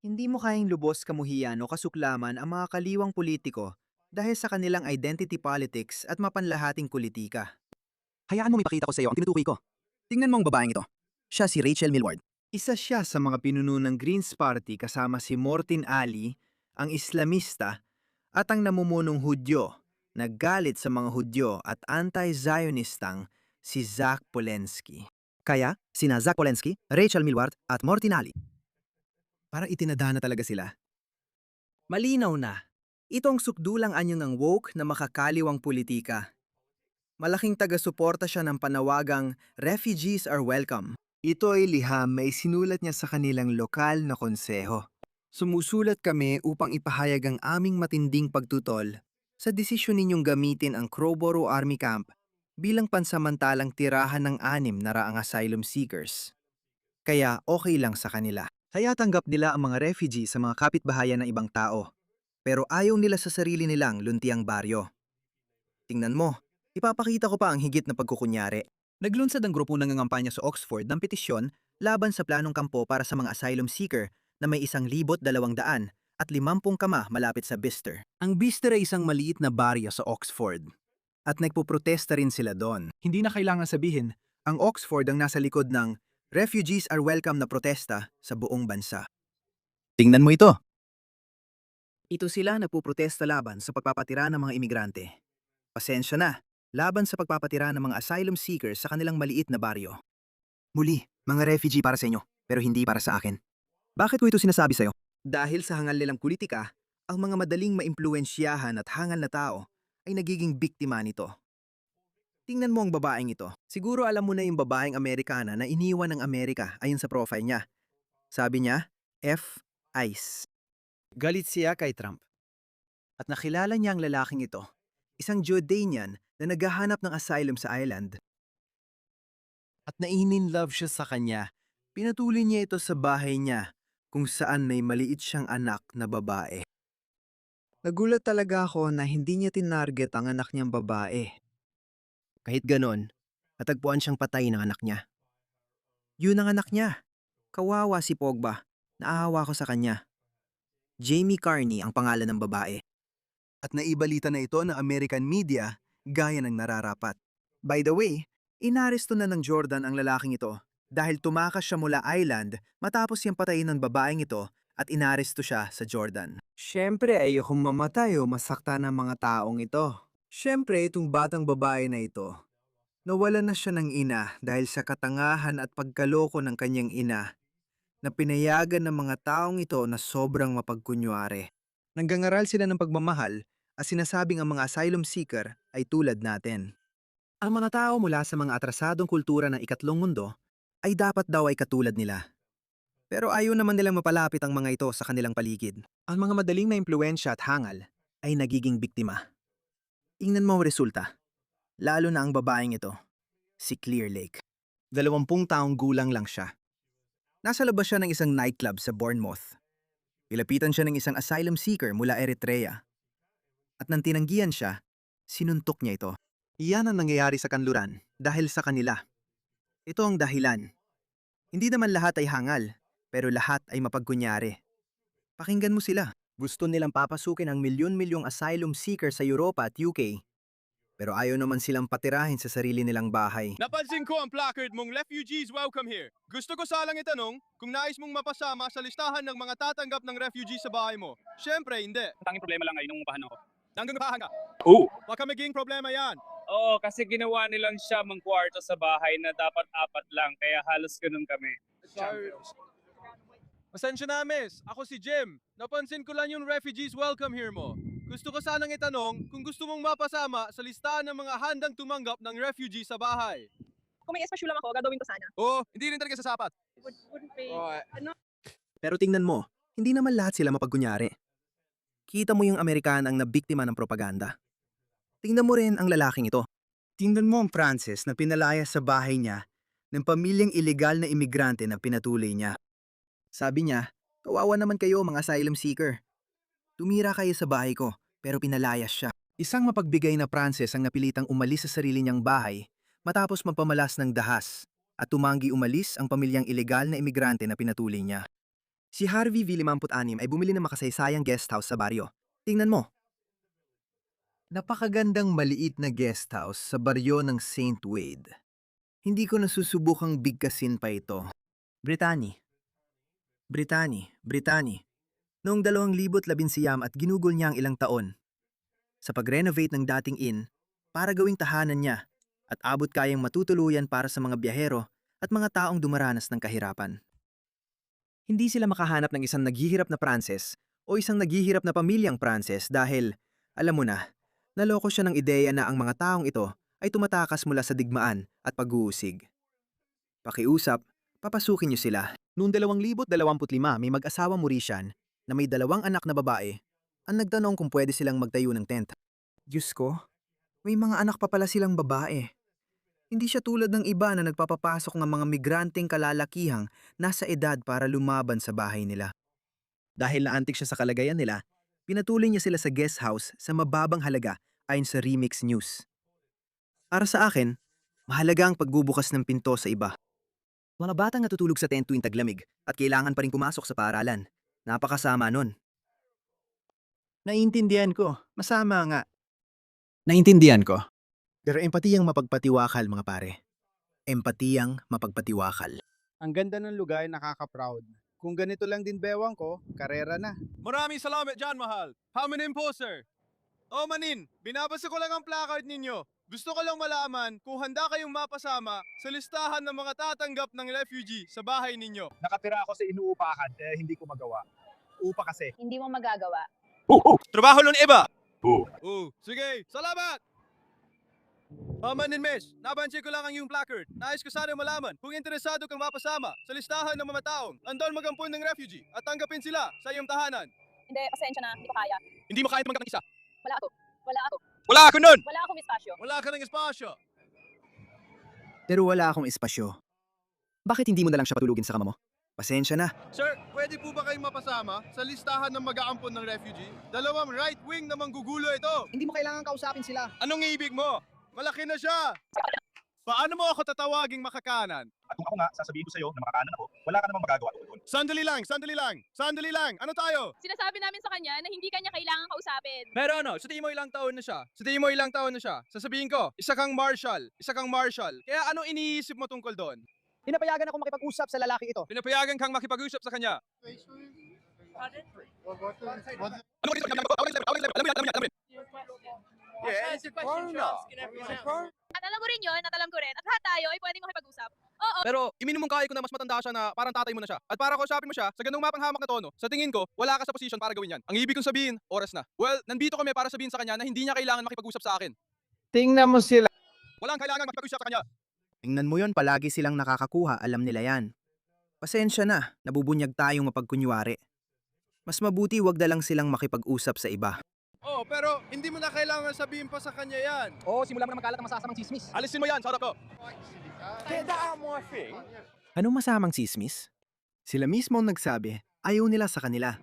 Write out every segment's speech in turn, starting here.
Hindi mo kayang lubos kamuhian o kasuklaman ang mga kaliwang politiko dahil sa kanilang identity politics at mapanlahating politika. Hayaan mo ipakita ko sa iyo ang tinutukoy ko. Tingnan mo ang babaeng ito. Siya si Rachel Millward. Isa siya sa mga pinuno ng Greens Party kasama si Mortin Ali, ang Islamista, at ang namumunong Hudyo, naggalit sa mga Hudyo at anti-Zionistang si Zach Polensky. Kaya, sina Zach Polensky, Rachel Millward at Mortinali. Parang itinadhana talaga sila. Malinaw na. Ito ang sukdulang anyo ng woke na makakaliwang politika. Malaking taga-suporta siya ng panawagang refugees are welcome. Ito ay liham na isinulat niya sa kanilang lokal na konseho. Sumusulat kami upang ipahayag ang aming matinding pagtutol sa desisyon ninyong gamitin ang Crowboro Army Camp bilang pansamantalang tirahan ng 6 na asylum seekers. Kaya okay lang sa kanila. Kaya tanggap nila ang mga refugee sa mga kapitbahayan ng ibang tao. Pero ayaw nila sa sarili nilang luntiang baryo. Tingnan mo, ipapakita ko pa ang higit na pagkukunyari. Naglunsad ang grupo ng nangangampanya sa Oxford ng petisyon laban sa planong kampo para sa mga asylum seeker na may 1,200 at 50 kama malapit sa Bicester. Ang Bicester ay isang maliit na baryo sa Oxford. At nagpoprotesta rin sila doon. Hindi na kailangan sabihin, ang Oxford ang nasa likod ng refugees are welcome na protesta sa buong bansa. Tingnan mo ito. Ito sila nagpuprotesta laban sa pagpapatira ng mga imigrante. Pasensya na, laban sa pagpapatira ng mga asylum seekers sa kanilang maliit na baryo. Muli, mga refugee para sa inyo, pero hindi para sa akin. Bakit ko ito sinasabi sa'yo? Dahil sa hangal nilang politika, ang mga madaling maimpluwensyahan at hangal na tao ay nagiging biktima nito. Tingnan mo ang babaeng ito. Siguro alam mo na yung babaeng Amerikana na iniwan ng Amerika ayon sa profile niya. Sabi niya, F. ICE. Galit siya kay Trump. At nakilala niya ang lalaking ito, isang Jordanian na naghahanap ng asylum sa island. At naininlove siya sa kanya. Pinatuloy niya ito sa bahay niya kung saan may maliit siyang anak na babae. Nagulat talaga ako na hindi niya tinarget ang anak niyang babae. Kahit ganon, natagpuan siyang patay ng anak niya. Yun ang anak niya. Kawawa si Pogba. Naahawa ko sa kanya. Jamie Carney ang pangalan ng babae. At naibalita na ito ng American media gaya ng nararapat. By the way, inaresto na ng Jordan ang lalaking ito dahil tumakas siya mula island matapos siyang patayin ng babaeng ito at inaresto siya sa Jordan. Siyempre ayokong mamatay o masakta ng mga taong ito. Siyempre itong batang babae na ito, nawalan na siya ng ina dahil sa katangahan at pagkaloko ng kanyang ina na pinayagan ng mga taong ito na sobrang mapagkunwari. Nanggangaral sila ng pagmamahal at sinasabing ang mga asylum seeker ay tulad natin. Ang mga tao mula sa mga atrasadong kultura ng ikatlong mundo ay dapat daw ay katulad nila. Pero ayaw naman nilang mapalapit ang mga ito sa kanilang paligid. Ang mga madaling maimpluwensya at hangal ay nagiging biktima. Ingnan mo ang resulta, lalo na ang babaeng ito, si Clear Lake. 20 taong gulang lang siya. Nasa labas siya ng isang nightclub sa Bournemouth. Pilapitan siya ng isang asylum seeker mula Eritrea. At nang tinanggihan siya, sinuntok niya ito. Iyan ang nangyayari sa kanluran dahil sa kanila. Ito ang dahilan. Hindi naman lahat ay hangal, pero lahat ay mapagkunyari. Pakinggan mo sila. Gusto nilang papasukin ang milyon-milyong asylum seeker sa Europa at UK. Pero ayaw naman silang patirahin sa sarili nilang bahay. Napansin ko ang placard mong refugees welcome here. Gusto ko salang itanong kung nais mong mapasama sa listahan ng mga tatanggap ng refugee sa bahay mo. Siyempre, hindi. Ang tanging problema lang ay nung upahan ako. Nanggang upahan ka. Oo. Baka maging problema yan. Oo, kasi ginawa nilang siya mang kwarto sa bahay na dapat 4 lang, kaya halos ganun kami. Sorry. Pasensya na, miss. Ako si Jim. Napansin ko lang yung refugees welcome here mo. Gusto ko sanang itanong kung gusto mong mapasama sa listahan ng mga handang tumanggap ng refugee sa bahay. Kung may espasyo lang ako, gagawin ko sana. Oo, hindi rin talaga sa sapat. Wouldn't pay. Ano? Pero tingnan mo, hindi naman lahat sila mapagkunyari. Kita mo yung Amerikanang na biktima ng propaganda. Tingnan mo rin ang lalaking ito. Tingnan mo ang Francis na pinalaya sa bahay niya ng pamilyang ilegal na imigrante na pinatuloy niya. Sabi niya, kawawa naman kayo mga asylum seeker. Tumira kayo sa bahay ko, pero pinalayas siya. Isang mapagbigay na Francis ang napilitang umalis sa sarili niyang bahay matapos magpamalas ng dahas at tumanggi umalis ang pamilyang ilegal na imigrante na pinatuloy niya. Si Harvey V56 ay bumili ng makasaysayang guest house sa baryo. Tingnan mo. Napakagandang maliit na guest house sa baryo ng St. Wade. Hindi ko nasusubukang bigkasin pa ito. Brittany. Noong 2019 at ginugol niya ang ilang taon sa pag-renovate ng dating inn para gawing tahanan niya at abot kayang matutuluyan para sa mga biyahero at mga taong dumaranas ng kahirapan. Hindi sila makahanap ng isang naghihirap na Pranses o isang naghihirap na pamilyang Pranses dahil, alam mo na, naloko siya ng ideya na ang mga taong ito ay tumatakas mula sa digmaan at pag-uusig. Pakiusap, papasukin niyo sila. Noong 2025 may mag-asawang Mauritian na may 2 anak na babae ang nagtanong kung pwede silang magtayo ng tent. Diyos ko, may mga anak pa pala silang babae. Hindi siya tulad ng iba na nagpapapasok ng mga migranteng kalalakihang nasa edad para lumaban sa bahay nila. Dahil naantig siya sa kalagayan nila, pinatuloy niya sila sa guest house sa mababang halaga ayon sa Remix News. Para sa akin, mahalaga ang pagbubukas ng pinto sa iba. Mga batang natutulog sa tent tuwing taglamig at kailangan pa rin pumasok sa paaralan. Napakasama nun. Naiintindihan ko. Masama nga. Naintindihan ko. Pero empatiyang mapagpatiwakal, mga pare. Empatiyang mapagpatiwakal. Ang ganda ng lugar, nakaka-proud. Kung ganito lang din bewang ko, karera na. Maraming salamat dyan, mahal. Haminin po, sir. Oh, manin, binabasa ko lang ang placard ninyo. Gusto ko lang malaman kung handa kayong mapasama sa listahan ng mga tatanggap ng refugee sa bahay ninyo. Nakatira ako sa inuupahan kaya hindi ko magawa. Upa kasi. Hindi mo magagawa. Trabaho lang iba. Sige, salamat! Manin, miss, nabansin ko lang ang iyong placard. Nais ko sana malaman kung interesado kang mapasama sa listahan ng mga taong andon magampun ng refugee at tanggapin sila sa iyong tahanan. Hindi, pasensya na. Hindi ko kaya. Hindi mo kaya tumanggap ng isa. Wala ako. Wala ako nun! Wala akong espasyo. Wala ka ng espasyo. Pero wala akong espasyo. Bakit hindi mo na lang siya patulugin sa kama mo? Pasensya na. Sir, pwede po ba kayong mapasama sa listahan ng mag-aampon ng refugee? 2 right wing na manggugulo ito. Hindi mo kailangan kausapin sila. Anong ibig mo? Malaki na siya. Paano mo ako tatawaging makakanan? At kung ako nga sasabihin ko sa'yo na makakanan ako, wala ka namang magagawa doon. Sandali lang. Ano tayo? Sinasabi namin sa kanya na hindi kanya kailangan kausapin. Pero ano, sa tingin mo ilang taon na siya? Sasabihin ko, isa kang marshal. Kaya anong iniisip mo tungkol doon? Pinapayagan ako makipag-usap sa lalaki ito. Pinapayagan kang makipag-usap sa kanya. At alam ko rin yun, at alam ko rin. At lahat tayo ay pwedeng makipag-usap. Oo. Pero iminumong kaya ko na mas matanda siya na parang tatay mo na siya. At para kausapin mo siya sa ganung mapanghamak na tono, sa tingin ko, wala ka sa posisyon para gawin yan. Ang ibig kong sabihin, oras na. Well, nandito kami para sabihin sa kanya na hindi niya kailangan makipag-usap sa akin. Tingnan mo sila. Walang kailangan makipag-usap sa kanya. Tingnan mo yon, palagi silang nakakakuha, alam nila yan. Pasensya na, nabubunyag tayong mapagkunywari. Mas mabuti wag na lang silang makipag-usap sa iba. Oh, pero hindi mo na kailangan sabihin pa sa kanya yan. Oo, simula mo na magkalat ang masasamang chismis. Alisin mo yan, sa harap ko. Anong masamang sismis? Sila mismo ang nagsabi, ayaw nila sa kanila.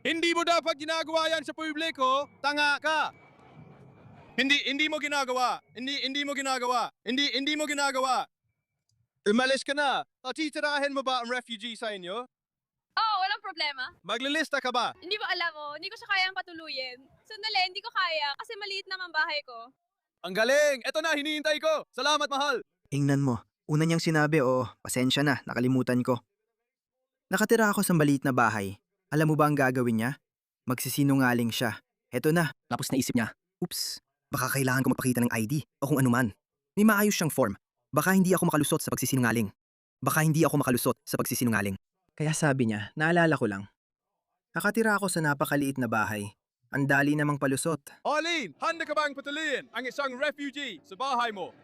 Hindi mo dapat ginagawa yan sa publiko. Tanga ka. Hindi mo ginagawa. Hindi mo ginagawa. Umalis ka na. Titirahin mo ba ang refugee sa inyo? Oo, walang problema. Maglilista ka ba? Hindi mo alam mo, hindi ko siya kayang patuluyin. Sandali, hindi ko kaya kasi maliit naman bahay ko. Ang galing! Eto na, hinihintay ko! Salamat, mahal! Ingnan mo, una niyang sinabi, pasensya na, nakalimutan ko. Nakatira ako sa maliit na bahay. Alam mo ba ang gagawin niya? Magsisinungaling siya. Heto na, tapos naisip niya, oops, baka kailangan ko magpakita ng ID o kung anuman. May maayos siyang form. Baka hindi ako makalusot sa pagsisinungaling. Kaya sabi niya, naalala ko lang. Nakatira ako sa napakaliit na bahay. Ang dali namang palusot. Arlene, handa ka bang patuloyin ang isang refugee sa bahay mo?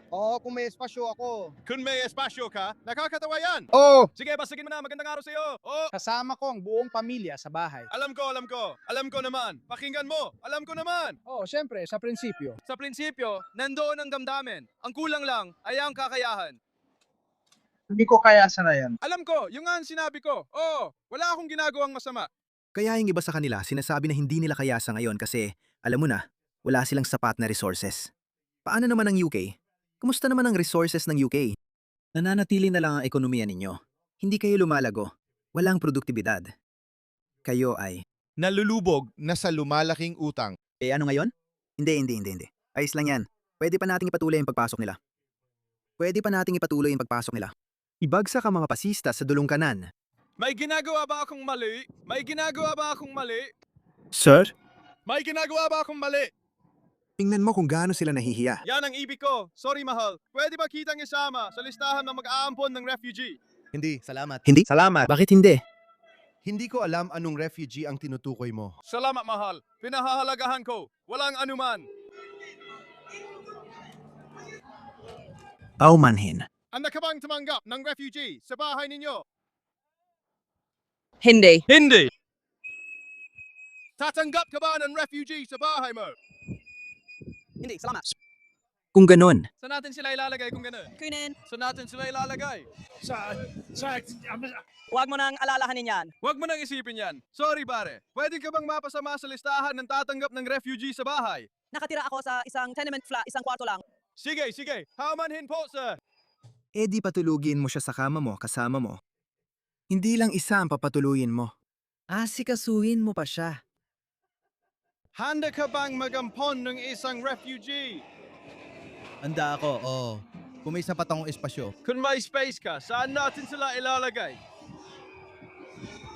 Oo, kung may espasyo ako. Kung may espasyo ka, nakakatawa yan! Oo! Sige, basagin mo na, magandang araw sa'yo! Oh, Kasama ko ang buong pamilya sa bahay. alam ko naman! Pakinggan mo, alam ko naman! Oo, syempre, sa prinsipyo. Sa prinsipyo, nandoon ang damdamin. Ang kulang lang ay ang kakayahan. Hindi ko kaya sana yan. Alam ko, yung nga ang sinabi ko. Oo, wala akong ginagawang masama. Kaya yung iba sa kanila sinasabi na hindi nila kaya sa ngayon kasi, alam mo na, wala silang sapat na resources. Paano naman ang UK? Kumusta naman ang resources ng UK? Nananatili na lang ang ekonomiya ninyo. Hindi kayo lumalago. walang produktibidad. Kayo ay, Nalulubog na sa lumalaking utang. ano ngayon? Hindi. Ayos lang yan. Pwede pa nating ipatuloy ang pagpasok nila. Ibagsak ang mga pasista sa dulong kanan. May ginagawa ba akong mali? Sir? May ginagawa ba akong mali? Tingnan mo kung gaano sila nahihiya. Yan ang ibig ko. Sorry, mahal. Pwede ba kitang isama sa listahan ng mag-aampon ng refugee? Hindi, salamat. Hindi? Salamat. Bakit hindi? Hindi ko alam anong refugee ang tinutukoy mo. Salamat, mahal. Pinahahalagahan ko. Walang anuman. Paumanhin. Handa ka bang tumanggap ng refugee sa bahay ninyo? Hindi. Hindi. Tatanggap ka ba ng refugee sa bahay mo? Hindi, salamat. Kung ganon, Saan natin sila ilalagay kung gano'n? Kunin. Saan natin sila ilalagay? Huwag mo nang alalahanin yan. Huwag mo nang isipin yan. Sorry, pare. Pwede ka bang mapasama sa listahan ng tatanggap ng refugee sa bahay? Nakatira ako sa isang tenement flat, isang kwarto lang. Sige. Hamanhin po, sir. di patulugin mo siya sa kama mo kasama mo. Hindi lang isa ang papatuluyin mo. Asikasuhin mo pa siya. Handa ka bang magampon ng isang refugee? Handa ako, oo. Kung may sapat akong espasyo. Kung may space ka, saan natin sila ilalagay?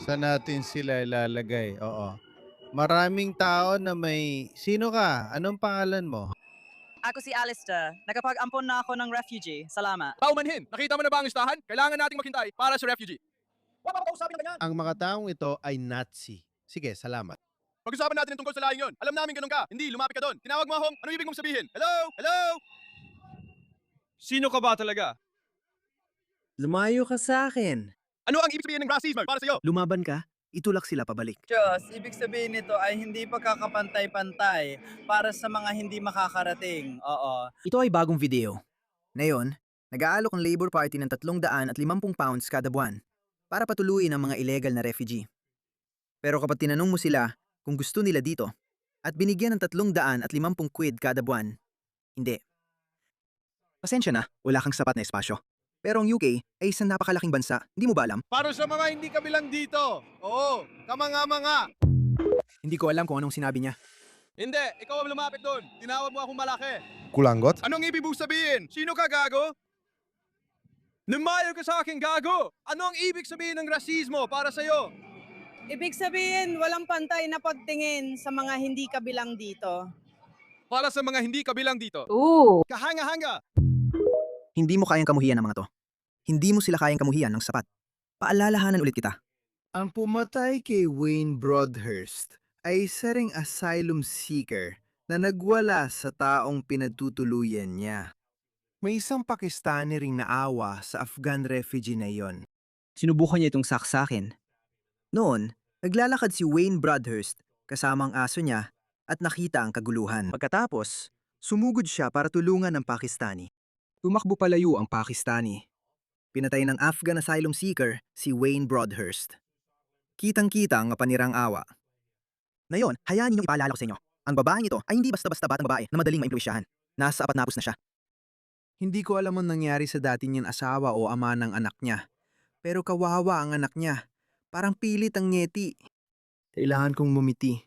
Saan natin sila ilalagay? Oo. Maraming tao na may... Sino ka? Anong pangalan mo? Ako si Alistair. Nakapag-ampon na ako ng refugee. Salamat. Paumanhin, nakita mo na ba ang listahan? Kailangan nating maghintay para sa refugee. Huwag mo kausapin ng ganyan. Ang mga taong ito ay Nazi. Sige, salamat. Pag-usapan natin ang tungkol sa laing yun. Alam namin ganun ka. Hindi, lumapit ka doon. Tinawag mo akong, ano ibig mong sabihin? Hello? Sino ka ba talaga? Lumayo ka sa akin. Ano ang ibig sabihin ng racism para sa'yo? Lumaban ka, itulak sila pabalik. Diyos, ibig sabihin nito ay hindi pagkakapantay-pantay para sa mga hindi makakarating. Oo. Ito ay bagong video. Ngayon, nag-aalok ang Labour Party ng 350 pounds kada buwan para patuluyin ang mga illegal na refugee. Pero kapag tinanong mo sila kung gusto nila dito at binigyan ng 350 quid kada buwan, hindi. Pasensya na, wala kang sapat na espasyo. Pero ang UK ay isang napakalaking bansa, hindi mo ba alam? Para sa mga hindi kabilang dito. Oo, kamanga-manga. Hindi ko alam kung anong sinabi niya. Hindi, ikaw ang lumapit doon. Tinawag mo akong malaki. Kulangot? Anong ibig mong sabihin? Sino ka, gago? Lumayo ka sa akin, gago! Ano ang ibig sabihin ng rasismo para sa'yo? Ibig sabihin, walang pantay na pagtingin sa mga hindi kabilang dito. Para sa mga hindi kabilang dito. Ooh. Kahanga-hanga! Hindi mo kayang kamuhian ng mga to. Hindi mo sila kayang kamuhian ng sapat. Paalalahanan ulit kita. Ang pumatay kay Wayne Broadhurst ay isa ring asylum seeker na nagwala sa taong pinatutuluyan niya. May isang Pakistani ring naawa sa Afghan refugee na iyon. Sinubukan niya itong saksakin. Noon, naglalakad si Wayne Broadhurst kasama ang aso niya at nakita ang kaguluhan. Pagkatapos, sumugod siya para tulungan ng Pakistani. Tumakbo palayo ang Pakistani. Pinatay ng Afghan asylum seeker si Wayne Broadhurst. Kitang-kita ang panirang awa. Ngayon, hayaan ninyong ipaalala ko sa inyo. Ang babaeng ito ay hindi basta-basta batang babae na madaling maimpluwensyahan. Nasa 4 na siya. Hindi ko alam ang nangyari sa dati niyang asawa o ama ng anak niya. Pero kawawa ang anak niya. Parang pilit ang ngeti. Kailangan kong mumiti.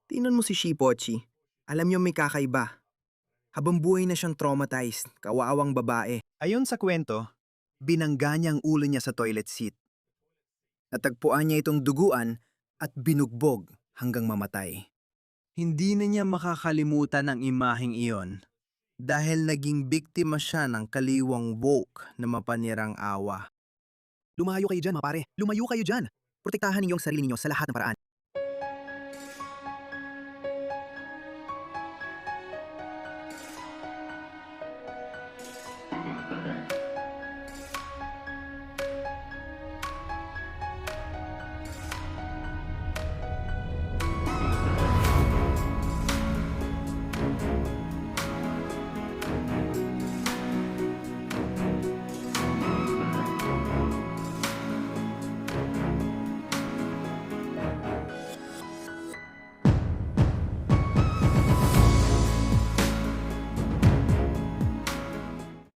Tingnan mo si Shipochi. Alam niyo may kakaiba. Habang buhay na siyang traumatized, kawawang babae. Ayon sa kwento, binangga niya ang ulo niya sa toilet seat. Natagpuan niya itong duguan at binugbog hanggang mamatay. Hindi na niya makakalimutan ang imaheng iyon dahil naging biktima siya ng kaliwang woke na mapanirang awa. Lumayo kayo dyan, mga pare. Lumayo kayo dyan. Protektahan ninyong sarili ninyo sa lahat ng paraan.